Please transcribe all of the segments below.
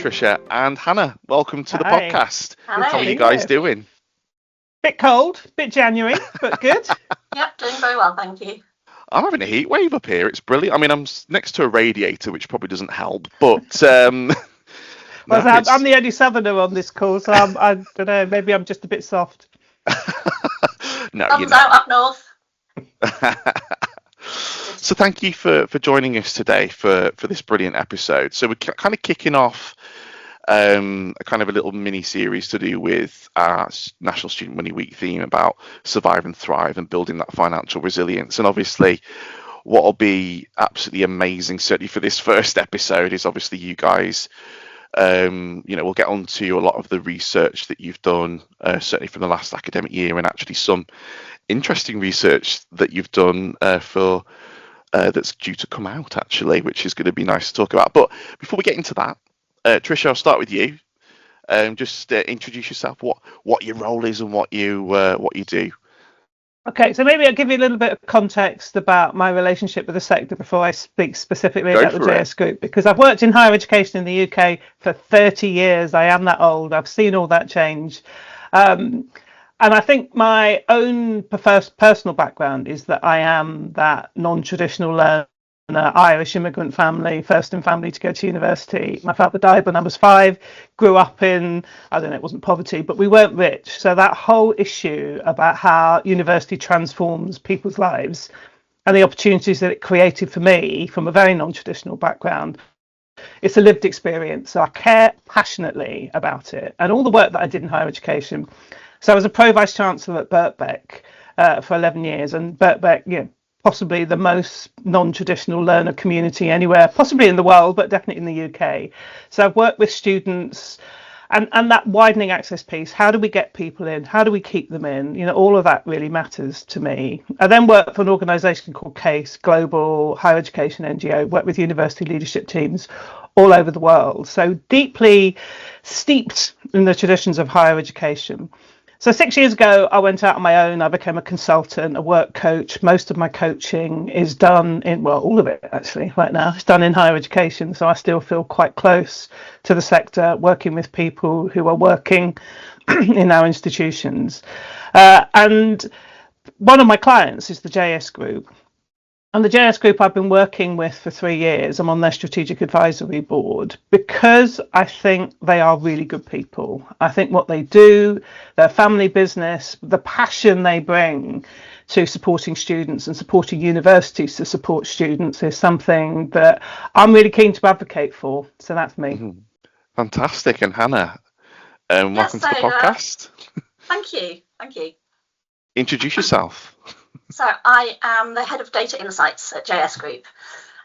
Tricia and Hannah. Welcome to the Hi. podcast. Hello. How are you guys doing? Bit cold, bit January, but good. Yep, doing very well, thank you. I'm having a heat wave up here. It's brilliant. I mean, I'm next to a radiator, which probably doesn't help, but I'm the only southerner on this call, so I don't know, maybe I'm just a bit soft. No, Thumbs out up north. So thank you for joining us today for this brilliant episode. So we're kind of kicking off a kind of a little mini series to do with our National Student Money Week theme about survive and thrive and building that financial resilience. And obviously what will be absolutely amazing, certainly for this first episode, is obviously you guys, we'll get on to a lot of the research that you've done, certainly from the last academic year, and actually some interesting research that you've done for that's due to come out, actually, which is going to be nice to talk about. But before we get into that, Tricia, I'll start with you. Just introduce yourself, what your role is and what you do. Okay, so maybe I'll give you a little bit of context about my relationship with the sector before I speak specifically about the JS Group, because I've worked in higher education in the UK for 30 years. I am that old. I've seen all that change. And I think my own personal background is that I am that non-traditional learner, Irish immigrant family, first in family to go to university. My father died when I was 5, grew up in, I don't know, it wasn't poverty, but we weren't rich. So that whole issue about how university transforms people's lives and the opportunities that it created for me from a very non-traditional background, it's a lived experience. So I care passionately about it and all the work that I did in higher education. So I was a pro-vice chancellor at Birkbeck for 11 years, and Birkbeck, possibly the most non-traditional learner community anywhere, possibly in the world, but definitely in the UK. So I've worked with students and that widening access piece. How do we get people in? How do we keep them in? All of that really matters to me. I then worked for an organisation called CASE, Global Higher Education NGO, worked with university leadership teams all over the world. So deeply steeped in the traditions of higher education. So 6 years ago, I went out on my own. I became a consultant, a work coach. Most of my coaching is done all of it actually right now. It's done in higher education. So I still feel quite close to the sector, working with people who are working in our institutions. And one of my clients is the JS Group. And the JS Group I've been working with for 3 years. I'm on their strategic advisory board because I think they are really good people. I think what they do, their family business, the passion they bring to supporting students and supporting universities to support students is something that I'm really keen to advocate for. So that's me. Mm-hmm. Fantastic. And Hannah, welcome to the podcast. Thank you. Introduce yourself. So I am the head of data insights at JS Group,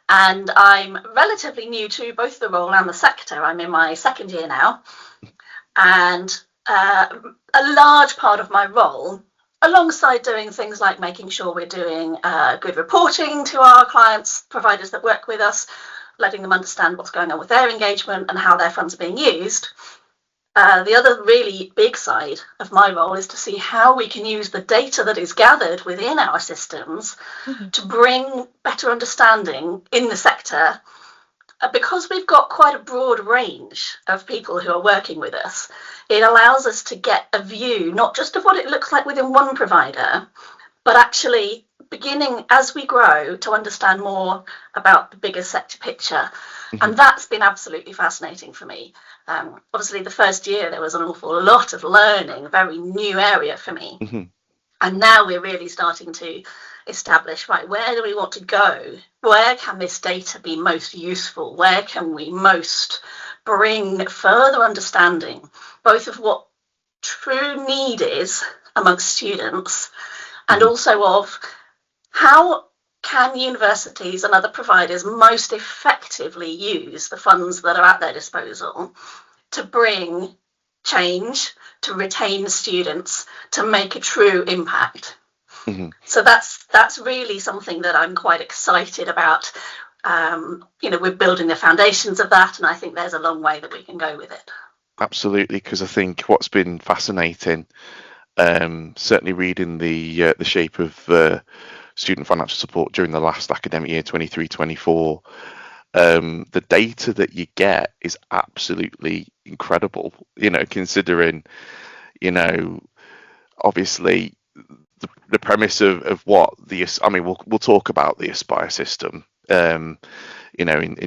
and I'm relatively new to both the role and the sector. I'm in my second year now, and a large part of my role, alongside doing things like making sure we're doing good reporting to our clients, providers that work with us, letting them understand what's going on with their engagement and how their funds are being used. The other really big side of my role is to see how we can use the data that is gathered within our systems to bring better understanding in the sector. Because we've got quite a broad range of people who are working with us, it allows us to get a view, not just of what it looks like within one provider, but actually beginning as we grow to understand more about the bigger sector picture. And that's been absolutely fascinating for me. Obviously, the first year there was an awful lot of learning, a very new area for me. And now we're really starting to establish, right, where do we want to go? Where can this data be most useful? Where can we most bring further understanding, both of what true need is amongst students and also of how can universities and other providers most effectively use the funds that are at their disposal to bring change, to retain students, to make a true impact? So that's really something that I'm quite excited about. We're building the foundations of that, and I think there's a long way that we can go with it. Absolutely, because I think what's been fascinating, certainly reading the shape of student financial support during the last academic year, 23-24, the data that you get is absolutely incredible, considering, obviously the premise of what we'll talk about the Aspire system, in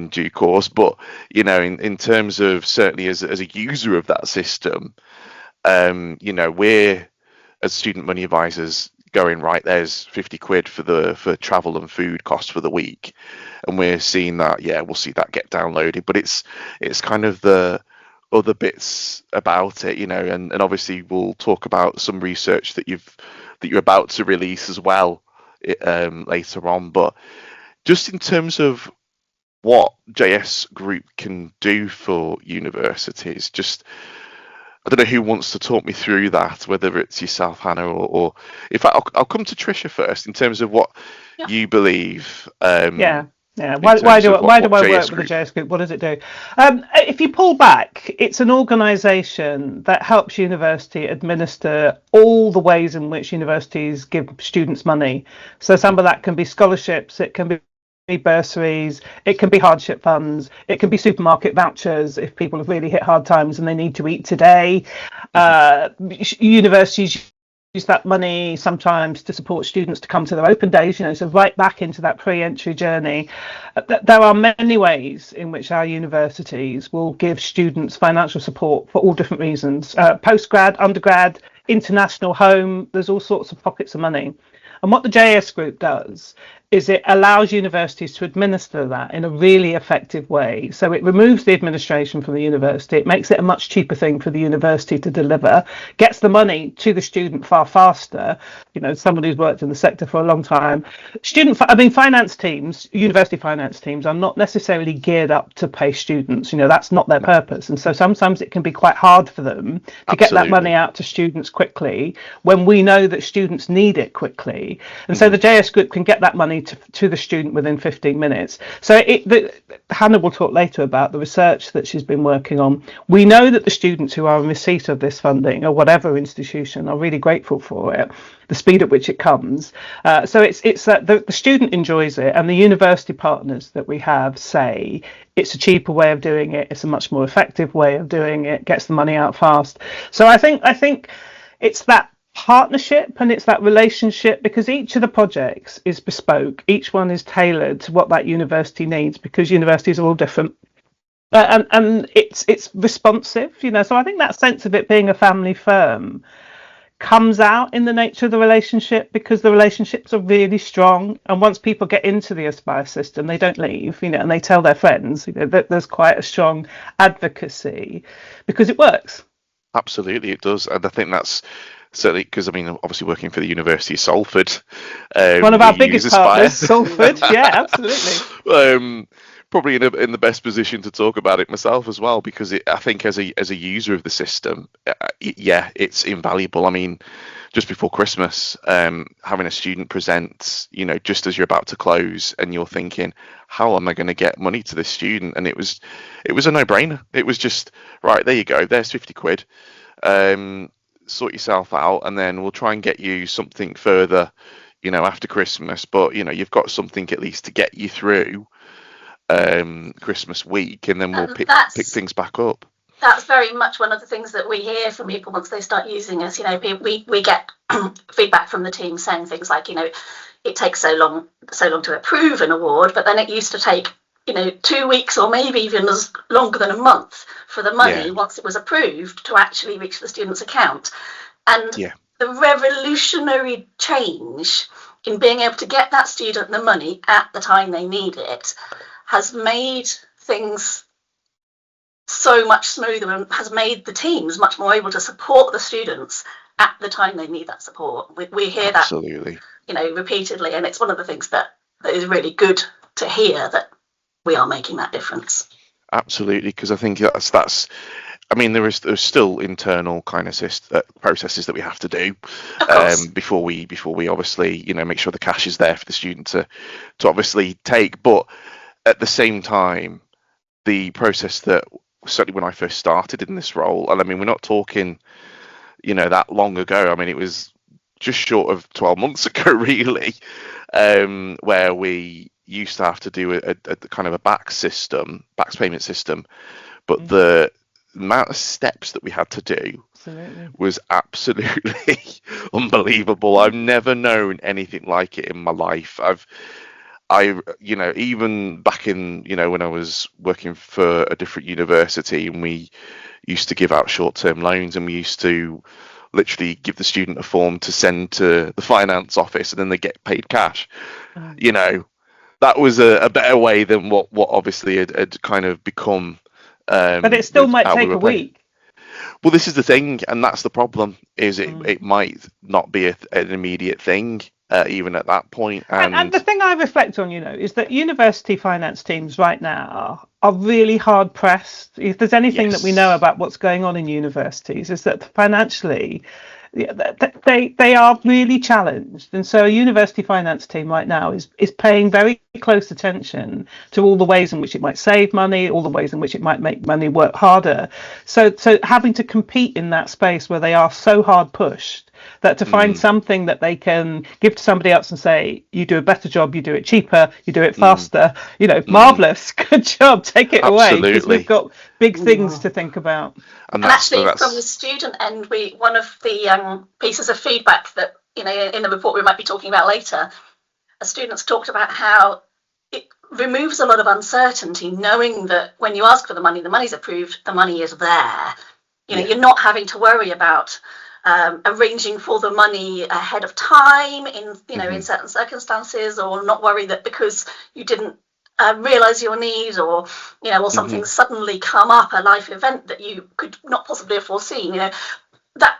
due course, but, in terms of certainly as a user of that system, we're, as student money advisors, going, right, there's 50 quid for travel and food costs for the week, and we're seeing that, we'll see that get downloaded, but it's kind of the other bits about it, and obviously we'll talk about some research that you're about to release as well, later on. But just in terms of what JS Group can do for universities, just, I don't know who wants to talk me through that, whether it's yourself, Hannah, or in fact, I'll come to Tricia first in terms of what you believe. Yeah. Why do I work with the JS Group? What does it do? If you pull back, it's an organisation that helps university administer all the ways in which universities give students money. So some of that can be scholarships, it can be bursaries, it can be hardship funds, it can be supermarket vouchers if people have really hit hard times and they need to eat today. Universities use that money sometimes to support students to come to their open days, so right back into that pre-entry journey. There are many ways in which our universities will give students financial support for all different reasons. Postgrad, undergrad, international home, there's all sorts of pockets of money. And what the JS Group does is it allows universities to administer that in a really effective way. So it removes the administration from the university. It makes it a much cheaper thing for the university to deliver, gets the money to the student far faster. Somebody who's worked in the sector for a long time. Finance teams, university finance teams are not necessarily geared up to pay students. That's not their purpose. And so sometimes it can be quite hard for them to get that money out to students quickly when we know that students need it quickly. And so the JS Group can get that money to the student within 15 minutes. So Hannah will talk later about the research that she's been working on. We know that the students who are in receipt of this funding, or whatever institution, are really grateful for it, the speed at which it comes. So it's the student enjoys it, and the university partners that we have say it's a cheaper way of doing it, it's a much more effective way of doing it, gets the money out fast. So I think it's that partnership and it's that relationship, because each of the projects is bespoke, each one is tailored to what that university needs, because universities are all different, and it's responsive, so I think that sense of it being a family firm comes out in the nature of the relationship, because the relationships are really strong, and once people get into the Aspire system they don't leave, and they tell their friends, that there's quite a strong advocacy because it works. Absolutely, it does, and I think that's certainly because obviously working for the University of Salford, one of our biggest partners, Salford. Yeah, absolutely. Probably in the best position to talk about it myself as well, because I think as a user of the system, it's invaluable. Just before Christmas, having a student present, just as you're about to close, and you're thinking, how am I going to get money to this student? And it was a no-brainer. It was just, right, there you go, there's 50 quid. Sort yourself out, and then we'll try and get you something further, after Christmas. But you've got something at least to get you through Christmas week, and then we'll pick things back up. That's very much one of the things that we hear from people once they start using us. We get feedback from the team saying things like, it takes so long to approve an award, but then it used to take 2 weeks or maybe even as longer than a month for the money, once it was approved, to actually reach the student's account. And the revolutionary change in being able to get that student the money at the time they need it has made things so much smoother, and has made the teams much more able to support the students at the time they need that support. We hear that absolutely, repeatedly, and it's one of the things that is really good to hear, that we are making that difference. Absolutely, because I think that's there's still internal kind of processes that we have to do before we obviously make sure the cash is there for the student to obviously take. But at the same time, the process that certainly when I first started in this role, and we're not talking that long ago, it was just short of 12 months ago really, where we used to have to do a kind of a back payment system, but Mm. the amount of steps that we had to do Absolutely. was absolutely unbelievable. I've never known anything like it in my life. Even back in, when I was working for a different university, and we used to give out short-term loans, and we used to literally give the student a form to send to the finance office, and then they get paid cash. That was a better way than what obviously had kind of become. But it still might take a week. Well, this is the thing, and that's the problem. Is it might not be an immediate thing, even at that point. And the thing I reflect on, is that university finance teams right now are really hard pressed. If there's anything that we know about what's going on in universities, is that financially, they are really challenged. And so a university finance team right now is paying very close attention to all the ways in which it might save money, all the ways in which it might make money work harder. So having to compete in that space where they are so hard pushed, that to find something that they can give to somebody else and say, you do a better job, you do it cheaper, you do it faster, marvelous, good job, take it away, because we've got big things to think about. And actually, from the student end, one of the pieces of feedback that, in the report we might be talking about later, students talked about how it removes a lot of uncertainty, knowing that when you ask for the money's approved, the money is there. You're not having to worry about arranging for the money ahead of time in certain circumstances, or not worry that because you didn't realize your need, or something suddenly come up, a life event that you could not possibly have foreseen, that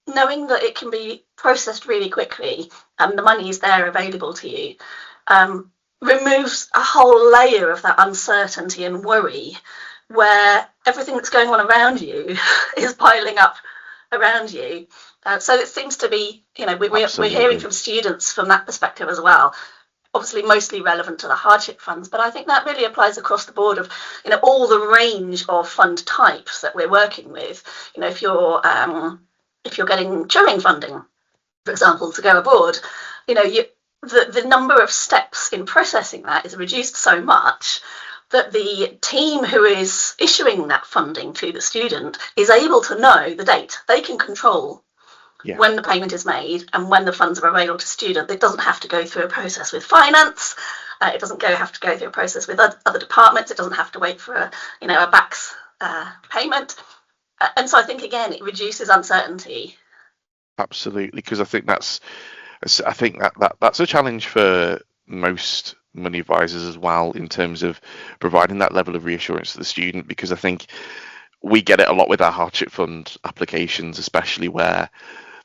knowing that it can be processed really quickly and the money is there available to you, removes a whole layer of that uncertainty and worry, where everything that's going on around you is piling up around you. So it seems to be, we're hearing from students from that perspective as well. Obviously, mostly relevant to the hardship funds, but I think that really applies across the board of, all the range of fund types that we're working with. If you're getting touring funding, for example, to go abroad, the number of steps in processing that is reduced so much that the team who is issuing that funding to the student is able to know the date. They can control when the payment is made and when the funds are available to student. It doesn't have to go through a process with finance. It doesn't have to go through a process with other departments. It doesn't have to wait for a back's payment. And so I think, again, it reduces uncertainty. Absolutely, because I think that's a challenge for most money advisors as well, in terms of providing that level of reassurance to the student, because I think we get it a lot with our hardship fund applications, especially where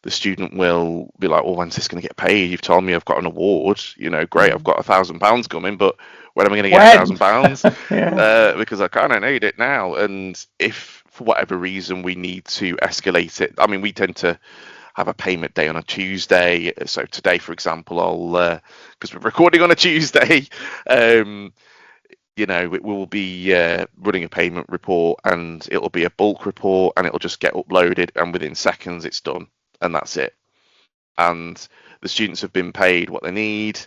the student will be like, well, when's this going to get paid? You've told me I've got an award, great, I've got £1,000 coming, but when am I going to get £1,000? Because I kind of need it now. And if for whatever reason we need to escalate it, I mean, we tend to have a payment day on a Tuesday. So today, for example, because we're recording on a Tuesday, we will be running a payment report, and it'll be a bulk report, and it'll just get uploaded, and within seconds it's done, and that's it. And the students have been paid what they need.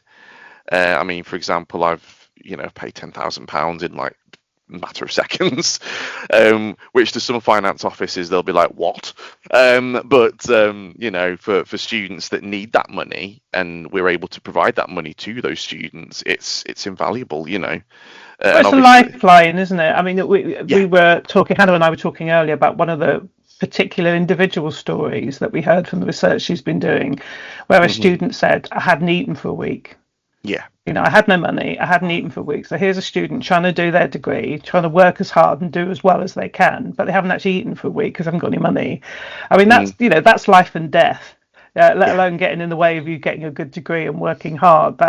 I mean, for example, I've paid £10,000 in like matter of seconds, which to some finance offices they'll be like, what? But for students that need that money, and we're able to provide that money to those students, it's invaluable. Well, it's a lifeline, isn't it? I mean, we were talking, Hannah and I were talking earlier about one of the particular individual stories that we heard from the research she's been doing, where a student said, I hadn't eaten for a week. I had no money, I hadn't eaten for weeks. So here's a student trying to do their degree, trying to work as hard and do as well as they can, but they haven't actually eaten for a week because they haven't got any money. I mean, that's life and death, let alone getting in the way of you getting a good degree and working hard.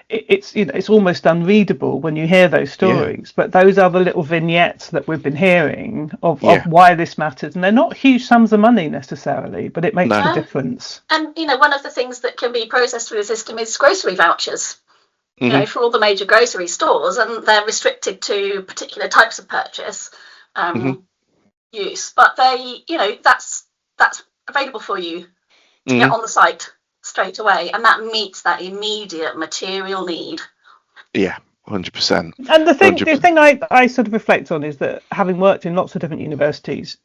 It's almost unreadable when you hear those stories, but those are the little vignettes that we've been hearing of why this matters, and they're not huge sums of money necessarily, but it makes a difference. And one of the things that can be processed through the system is grocery vouchers, for all the major grocery stores, and they're restricted to particular types of purchase use, but they, that's available for you to get on the site straight away, and that meets that immediate material need Yeah, 100%. And the thing I sort of reflect on is that having worked in lots of different universities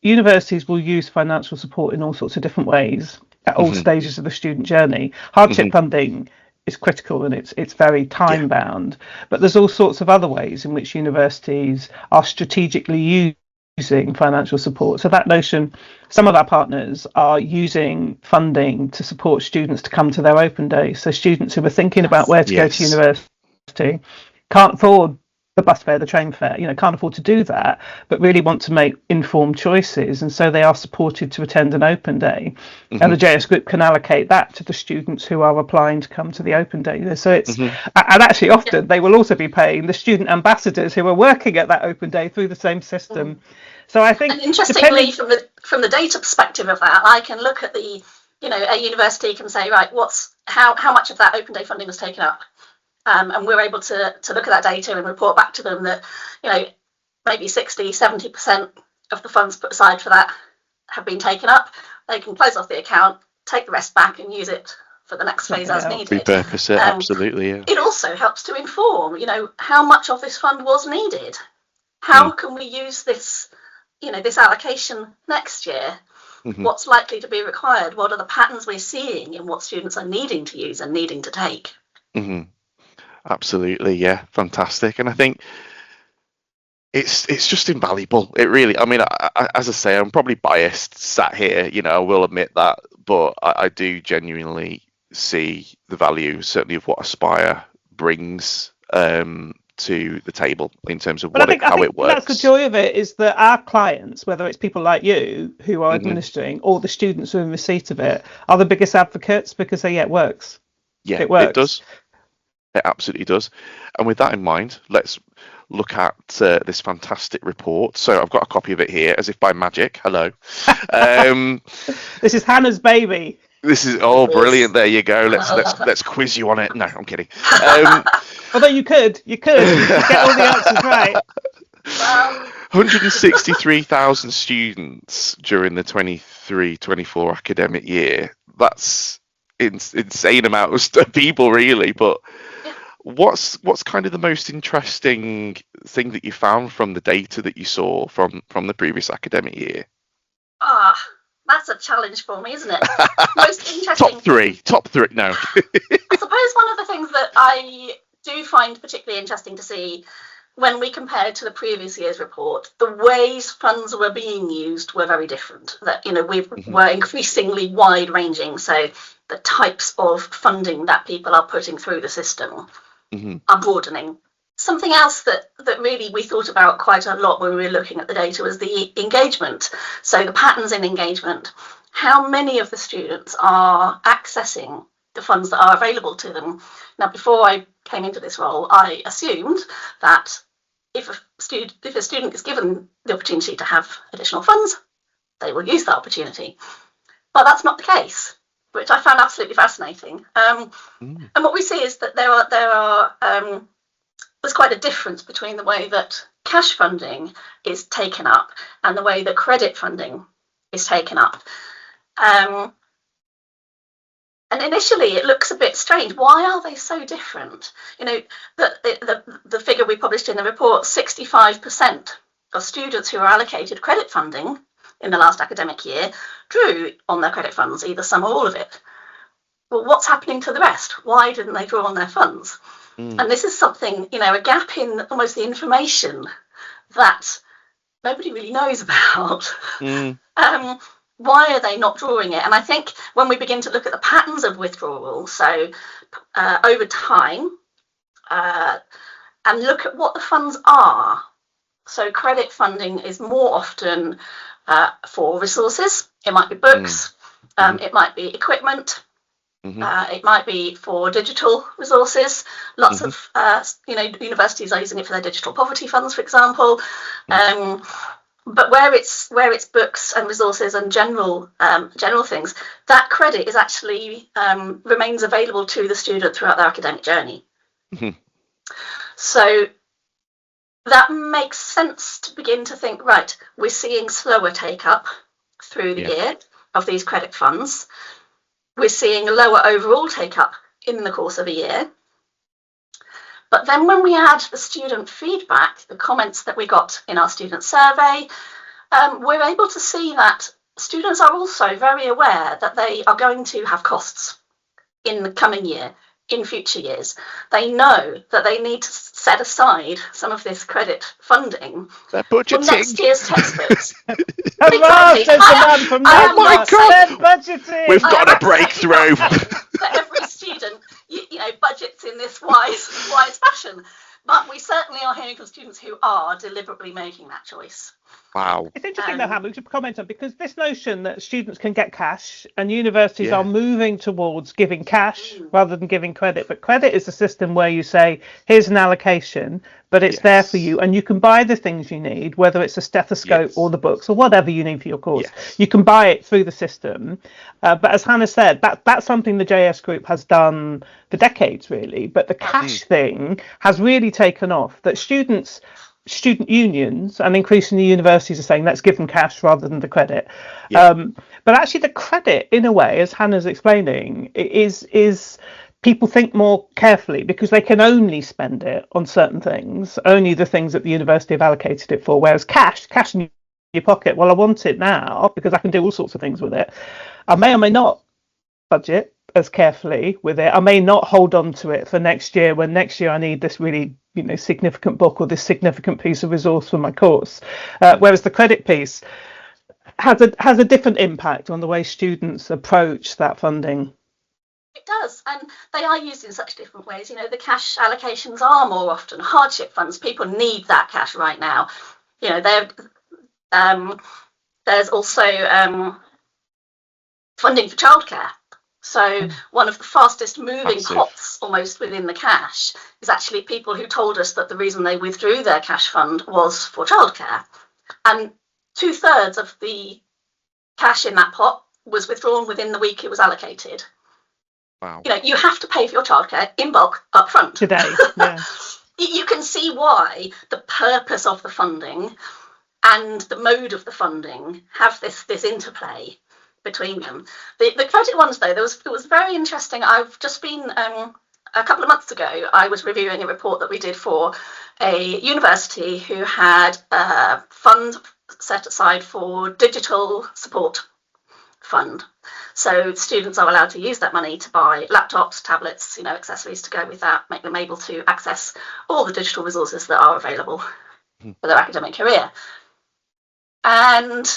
will use financial support in all sorts of different ways at all stages of the student journey. Hardship funding is critical and it's very time bound, but there's all sorts of other ways in which universities are strategically using financial support. So that notion, some of our partners are using funding to support students to come to their open days. So students who are thinking about where to go to university can't afford the bus fare, the train fare, can't afford to do that, but really want to make informed choices. And so they are supported to attend an open day. And the JS group can allocate that to the students who are applying to come to the open day. So it's, and actually often they will also be paying the student ambassadors who are working at that open day through the same system. So I think, and interestingly, from the data perspective of that, I can look at a university can say, right, how much of that open day funding was taken up? And we're able to look at that data and report back to them that, maybe 60-70% of the funds put aside for that have been taken up. They can close off the account, take the rest back and use it for the next phase as needed. Repurpose it, absolutely, yeah. It also helps to inform, how much of this fund was needed. How can we use this, this allocation next year? What's likely to be required? What are the patterns we're seeing in what students are needing to use and needing to take? Absolutely, yeah, fantastic. And I think it's just invaluable. It really, I mean, as I say, I'm probably biased sat here, I will admit that, but I do genuinely see the value, certainly, of what Aspire brings to the table in terms of how it works. That's the joy of it, is that our clients, whether it's people like you who are administering or the students who are in receipt of it, are the biggest advocates because it works. Yeah, it works. It does. It absolutely does. And with that in mind, let's look at this fantastic report. So I've got a copy of it here, as if by magic. Hello. This is Hannah's baby. This is brilliant. There you go. Let's quiz you on it. No, I'm kidding. Although you could get all the answers right. 163,000 students during the 23-24 academic year. That's insane amount of people, really. But what's kind of the most interesting thing that you found from the data that you saw from the previous academic year? That's a challenge for me, isn't it? Most interesting. Top three. No. I suppose one of the things that I do find particularly interesting to see when we compared to the previous year's report, the ways funds were being used were very different. That we were increasingly wide-ranging. So the types of funding that people are putting through the system are broadening. Something else that really we thought about quite a lot when we were looking at the data was the engagement. So the patterns in engagement. How many of the students are accessing the funds that are available to them? Now, before I came into this role, I assumed that if a student is given the opportunity to have additional funds, they will use that opportunity. But that's not the case, which I found absolutely fascinating. And what we see is that there's quite a difference between the way that cash funding is taken up and the way that credit funding is taken up. And initially, it looks a bit strange. Why are they so different? The figure we published in the report, 65% of students who are allocated credit funding in the last academic year drew on their credit funds, either some or all of it. Well, what's happening to the rest? Why didn't they draw on their funds? And this is something, a gap in almost the information that nobody really knows about. Why are they not drawing it? And I think when we begin to look at the patterns of withdrawal, so over time, and look at what the funds are. So credit funding is more often for resources. It might be books, it might be equipment, it might be for digital resources. Lots of universities are using it for their digital poverty funds, for example. But where it's books and resources and general things, that credit is actually remains available to the student throughout their academic journey. So that makes sense to begin to think, right, we're seeing slower take up through the year of these credit funds. We're seeing a lower overall take up in the course of a year. But then when we add the student feedback, the comments that we got in our student survey, we're able to see that students are also very aware that they are going to have costs in the coming year, in future years. They know that they need to set aside some of this credit funding for next year's textbooks. Exactly. Oh my God! We've got a breakthrough. That every student, you know, budgets in this wise fashion. But we certainly are hearing from students who are deliberately making that choice. Wow. It's interesting though, Hannah, we should comment on, because this notion that students can get cash and universities are moving towards giving cash rather than giving credit. But credit is a system where you say, here's an allocation, but it's there for you and you can buy the things you need, whether it's a stethoscope or the books or whatever you need for your course. You can buy it through the system. But as Hannah said, that's something the JS Group has done for decades, really. But the cash thing has really taken off, that student unions and increasingly universities are saying, let's give them cash rather than the credit. But actually the credit, in a way, as Hannah's explaining, is people think more carefully because they can only spend it on certain things, only the things that the university have allocated it for, whereas cash in your pocket, well, I want it now because I can do all sorts of things with it. I may or may not budget as carefully with it. I may not hold on to it for next year, when next year I need this really, you know, significant book or this significant piece of resource for my course. Whereas the credit piece has a different impact on the way students approach that funding. It does, and they are used in such different ways. You know, the cash allocations are more often hardship funds. People need that cash right now. You know, there's also funding for childcare. So one of the fastest moving pots almost within the cash is actually people who told us that the reason they withdrew their cash fund was for childcare. And 2/3 of the cash in that pot was withdrawn within the week it was allocated. Wow. You know, you have to pay for your childcare in bulk up front. Today, You can see why the purpose of the funding and the mode of the funding have this interplay between them. The credit ones, though, it was very interesting. I've just been a couple of months ago, I was reviewing a report that we did for a university who had a fund set aside for digital support fund. So students are allowed to use that money to buy laptops, tablets, you know, accessories to go with that, make them able to access all the digital resources that are available for their academic career. And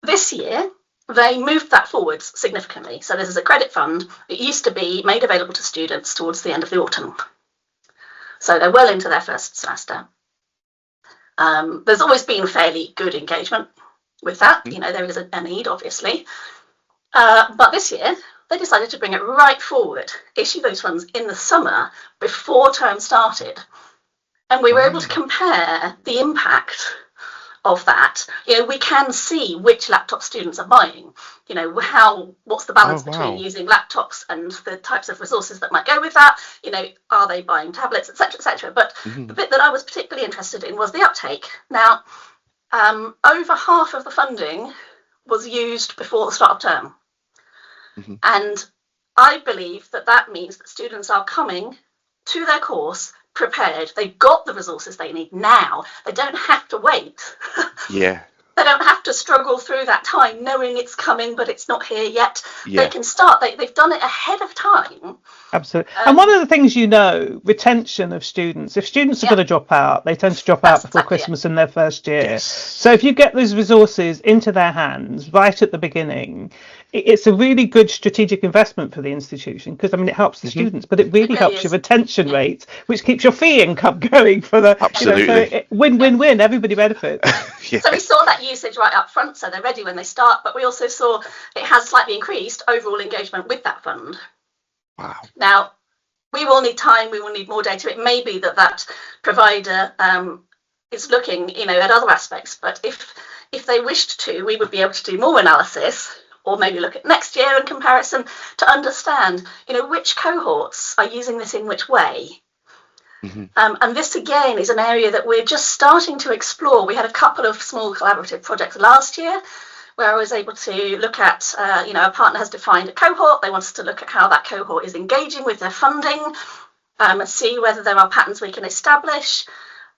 this year, they moved that forward significantly. So this is a credit fund. It used to be made available to students towards the end of the autumn. So they're well into their first semester. There's always been fairly good engagement with that. You know, there is a need, obviously. But this year, they decided to bring it right forward, issue those funds in the summer before term started. And we were able to compare the impact of that. You know, we can see which laptop students are buying. You know, what's the balance between using laptops and the types of resources that might go with that. You know, are they buying tablets, etc., etc. But the bit that I was particularly interested in was the uptake. Now, over half of the funding was used before the start of term. And I believe that means that students are coming to their course prepared. They've got the resources they need now. They don't have to wait. They don't have to struggle through that time knowing it's coming but it's not here yet. They can start. They've done it ahead of time. Absolutely. And one of the things, you know, retention of students. If students are going to drop out, they tend to drop out before Christmas in their first year. So if you get those resources into their hands right at the beginning, it's a really good strategic investment for the institution, because I mean it helps the students, but it really helps your retention rate, which keeps your fee income going for the so win-win-win. Everybody benefits. So we saw that usage right up front, so they're ready when they start, but we also saw it has slightly increased overall engagement with that fund. Wow. Now, we will need time, we will need more data. It may be that provider is looking, you know, at other aspects, but if they wished to, we would be able to do more analysis, or maybe look at next year in comparison to understand, you know, which cohorts are using this in which way. And this, again, is an area that we're just starting to explore. We had a couple of small collaborative projects last year where I was able to look at, you know, a partner has defined a cohort. They want us to look at how that cohort is engaging with their funding. see whether there are patterns we can establish.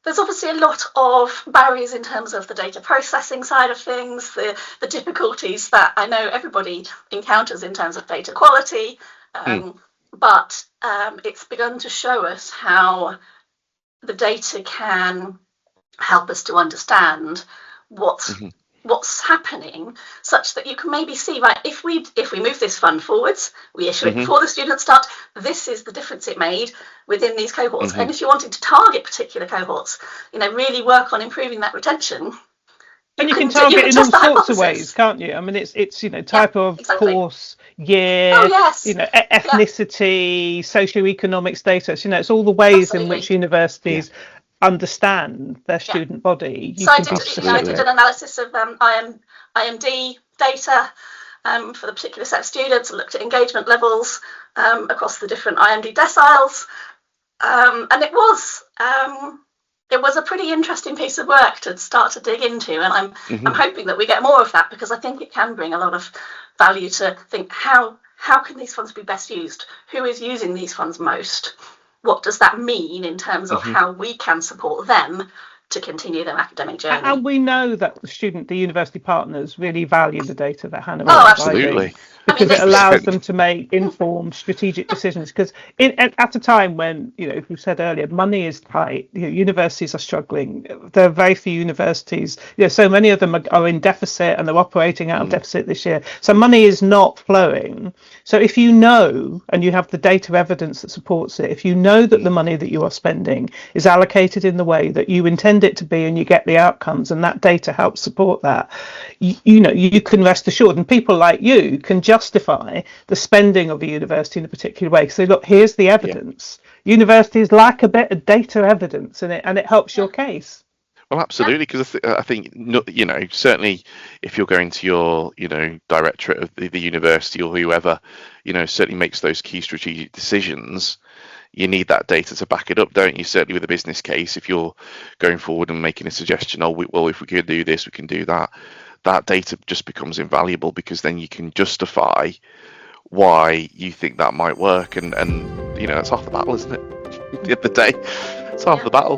There's obviously a lot of barriers in terms of the data processing side of things, the difficulties that I know everybody encounters in terms of data quality, but it's begun to show us how the data can help us to understand what's happening, such that you can maybe see, right, if we move this fund forwards, we issue it before the students start, this is the difference it made within these cohorts. And if you wanted to target particular cohorts, really work on improving that retention. And you can target in all sorts of ways, can't you? I mean, it's type of course, year, ethnicity, socioeconomic status. It's all the ways in which universities understand their student body. I did an analysis of IMD data for the particular set of students, and looked at engagement levels across the different IMD deciles, and it was a pretty interesting piece of work to start to dig into, and I'm hoping that we get more of that, because I think it can bring a lot of value to think how can these funds be best used? Who is using these funds most? What does that mean in terms of how we can support them to continue their academic journey? And we know that the university partners really value the data that Hannah absolutely. Because it allows them to make informed strategic decisions. Because at a time when, we said earlier, money is tight, universities are struggling. There are very few universities, so many of them are in deficit, and they're operating out of deficit this year. So money is not flowing. So if you know, and you have the data evidence that supports it, if you know that the money that you are spending is allocated in the way that you intend it to be, and you get the outcomes, and that data helps support that, you can rest assured, and people like you can justify the spending of a university in a particular way. So look, here's the evidence. Universities like a bit of data evidence in it, and it helps your case. Well, absolutely, because I think, certainly if you're going to your, directorate of the university or whoever, certainly makes those key strategic decisions, you need that data to back it up, don't you? Certainly with a business case, if you're going forward and making a suggestion, if we could do this, we can do that, that data just becomes invaluable, because then you can justify why you think that might work, and that's half the battle, isn't it? At the end of the day, it's half the battle.